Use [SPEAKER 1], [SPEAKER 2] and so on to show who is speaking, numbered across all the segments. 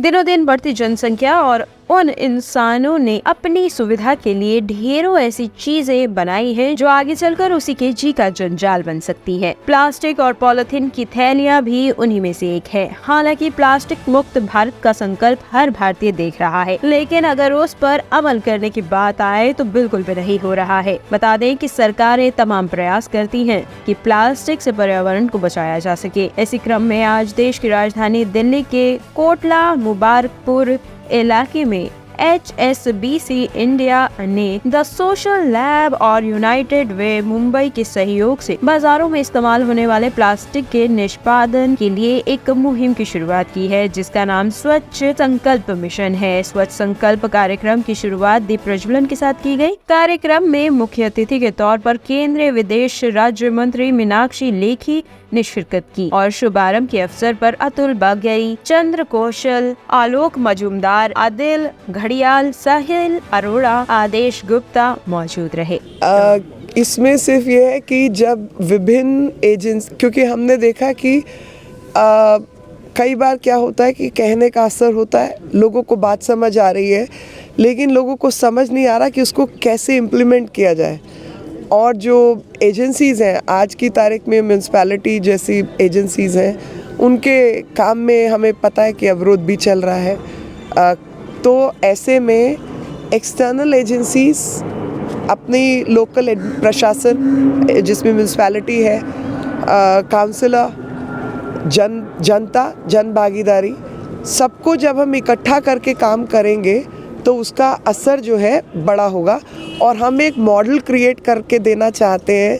[SPEAKER 1] दिनों दिन बढ़ती जनसंख्या और उन इंसानों ने अपनी सुविधा के लिए ढेरों ऐसी चीजें बनाई हैं जो आगे चलकर उसी के जी का जंजाल बन सकती है। प्लास्टिक और पॉलिथीन की थैलियां भी उन्हीं में से एक है। हालांकि प्लास्टिक मुक्त भारत का संकल्प हर भारतीय देख रहा है, लेकिन अगर उस पर अमल करने की बात आए तो बिल्कुल भी नहीं हो रहा है। बता दें कि सरकारें तमाम प्रयास करती हैं कि प्लास्टिक से पर्यावरण को बचाया जा सके। इसी क्रम में आज देश की राजधानी दिल्ली के कोटला मुबारकपुर इलाके में HSBC इंडिया ने द सोशल लैब और यूनाइटेड वे मुंबई के सहयोग से बाजारों में इस्तेमाल होने वाले प्लास्टिक के निष्पादन के लिए एक मुहिम की शुरुआत की है, जिसका नाम स्वच्छ संकल्प मिशन है। स्वच्छ संकल्प कार्यक्रम की शुरुआत दीप प्रज्वलन के साथ की गई। कार्यक्रम में मुख्य अतिथि के तौर पर केंद्रीय विदेश राज्य मंत्री मीनाक्षी लेखी ने शिरकत की और शुभारंभ के अवसर पर अतुल बागई, चंद्र कौशल, आलोक मजूमदार, आदिल घड़ियाल, साहिल अरोड़ा, आदेश गुप्ता मौजूद रहे।
[SPEAKER 2] इसमें सिर्फ ये है कि जब विभिन्न एजेंट्स, क्योंकि हमने देखा कि कई बार क्या होता है कि कहने का असर होता है, लोगों को बात समझ आ रही है, लेकिन लोगों को समझ नहीं आ रहा कि उसको कैसे इम्प्लीमेंट किया जाए। और जो एजेंसीज़ हैं आज की तारीख में, म्यूनसिपैलिटी जैसी एजेंसीज़ हैं, उनके काम में हमें पता है कि अवरोध भी चल रहा है। तो ऐसे में एक्सटर्नल एजेंसीज़ अपनी लोकल प्रशासन जिसमें म्यूनसिपैलिटी है, काउंसिलर, जनता, जन भागीदारी, सबको जब हम इकट्ठा करके काम करेंगे तो उसका असर जो है बड़ा होगा। और हम एक मॉडल क्रिएट करके देना चाहते हैं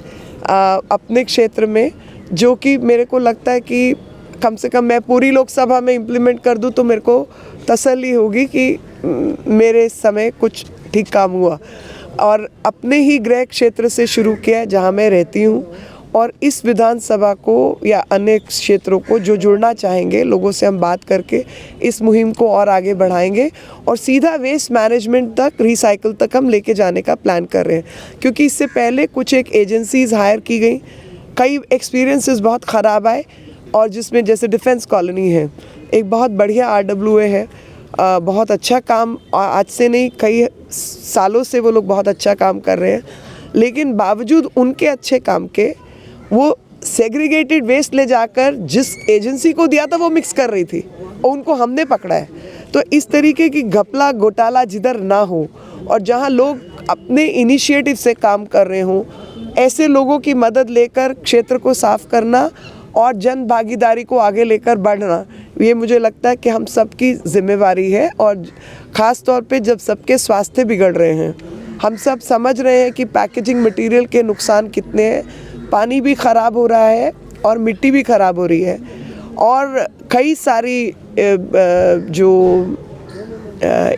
[SPEAKER 2] अपने क्षेत्र में, जो कि मेरे को लगता है कि कम से कम मैं पूरी लोकसभा में इम्प्लीमेंट कर दूं तो मेरे को तसल्ली होगी कि मेरे समय कुछ ठीक काम हुआ। और अपने ही गृह क्षेत्र से शुरू किया है जहां मैं रहती हूं, और इस विधानसभा को या अन्य क्षेत्रों को जो जुड़ना चाहेंगे लोगों से हम बात करके इस मुहिम को और आगे बढ़ाएंगे और सीधा वेस्ट मैनेजमेंट तक, रिसाइकल तक हम लेके जाने का प्लान कर रहे हैं। क्योंकि इससे पहले कुछ एक एजेंसीज़ हायर की गई, कई एक्सपीरियंसेस बहुत ख़राब आए, और जिसमें जैसे डिफेंस कॉलोनी है, एक बहुत बढ़िया RWA है, बहुत अच्छा काम, आज से नहीं कई सालों से वो लोग बहुत अच्छा काम कर रहे हैं, लेकिन बावजूद उनके अच्छे काम के वो सेग्रीगेटेड वेस्ट ले जाकर जिस एजेंसी को दिया था वो मिक्स कर रही थी और उनको हमने पकड़ा है। तो इस तरीके की घपला घोटाला जिधर ना हो और जहां लोग अपने इनिशिएटिव से काम कर रहे हों, ऐसे लोगों की मदद लेकर क्षेत्र को साफ करना और जन भागीदारी को आगे लेकर बढ़ना, ये मुझे लगता है कि हम सबकी जिम्मेवारी है। और ख़ास तौर पे जब सबके स्वास्थ्य बिगड़ रहे हैं, हम सब समझ रहे हैं कि पैकेजिंग मटेरियल के नुकसान कितने हैं, पानी भी ख़राब हो रहा है और मिट्टी भी ख़राब हो रही है, और कई सारी जो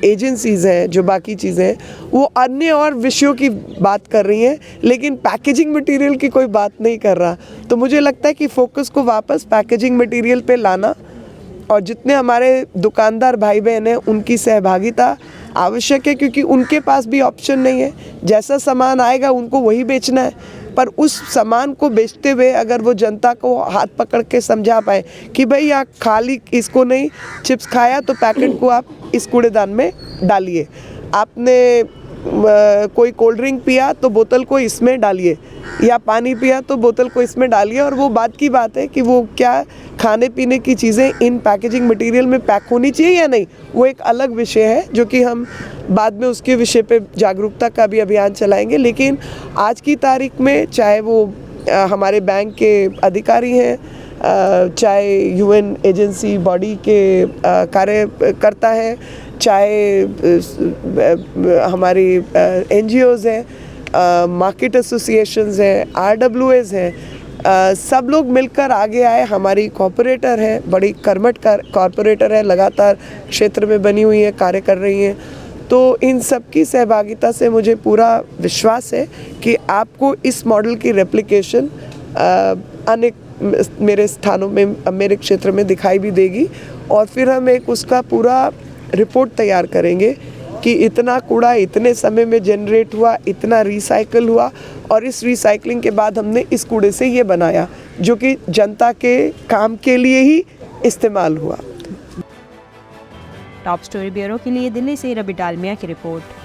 [SPEAKER 2] एजेंसीज़ हैं, जो बाकी चीज़ें हैं, वो अन्य और विषयों की बात कर रही हैं, लेकिन पैकेजिंग मटेरियल की कोई बात नहीं कर रहा। तो मुझे लगता है कि फोकस को वापस पैकेजिंग मटेरियल पे लाना, और जितने हमारे दुकानदार भाई बहन हैं उनकी सहभागिता आवश्यक है, क्योंकि उनके पास भी ऑप्शन नहीं है। जैसा सामान आएगा उनको वही बेचना है, पर उस सामान को बेचते हुए अगर वो जनता को हाथ पकड़ के समझा पाए कि भाई यहाँ खाली इसको नहीं, चिप्स खाया तो पैकेट को आप इस कूड़ेदान में डालिए, आपने कोई कोल्ड ड्रिंक पिया तो बोतल को इसमें डालिए, या पानी पिया तो बोतल को इसमें डालिए। और वो बात की बात है कि वो क्या खाने पीने की चीज़ें इन पैकेजिंग मटेरियल में पैक होनी चाहिए या नहीं, वो एक अलग विषय है, जो कि हम बाद में उसके विषय पे जागरूकता का भी अभियान चलाएंगे। लेकिन आज की तारीख में चाहे वो हमारे बैंक के अधिकारी हैं, चाहे UN एजेंसी बॉडी के कार्यकर्ता हैं, चाहे हमारी NGOs हैं, मार्केट एसोसिएशंस हैं, RWAs हैं, सब लोग मिलकर आगे आए। हमारी कॉरपोरेटर है, बड़ी कर्मठ कॉरपोरेटर है, लगातार क्षेत्र में बनी हुई है, कार्य कर रही हैं। तो इन सब की सहभागिता से मुझे पूरा विश्वास है कि आपको इस मॉडल की रेप्लिकेशन अनेक मेरे स्थानों में, मेरे क्षेत्र में दिखाई भी देगी, और फिर हम एक उसका पूरा रिपोर्ट तैयार करेंगे कि इतना कूड़ा इतने समय में जनरेट हुआ, इतना रिसाइकल हुआ, और इस रिसाइकलिंग के बाद हमने इस कूड़े से ये बनाया जो कि जनता के काम के लिए ही इस्तेमाल हुआ।
[SPEAKER 1] टॉप स्टोरी ब्यूरो के लिए दिल्ली से रवि डालमिया की रिपोर्ट।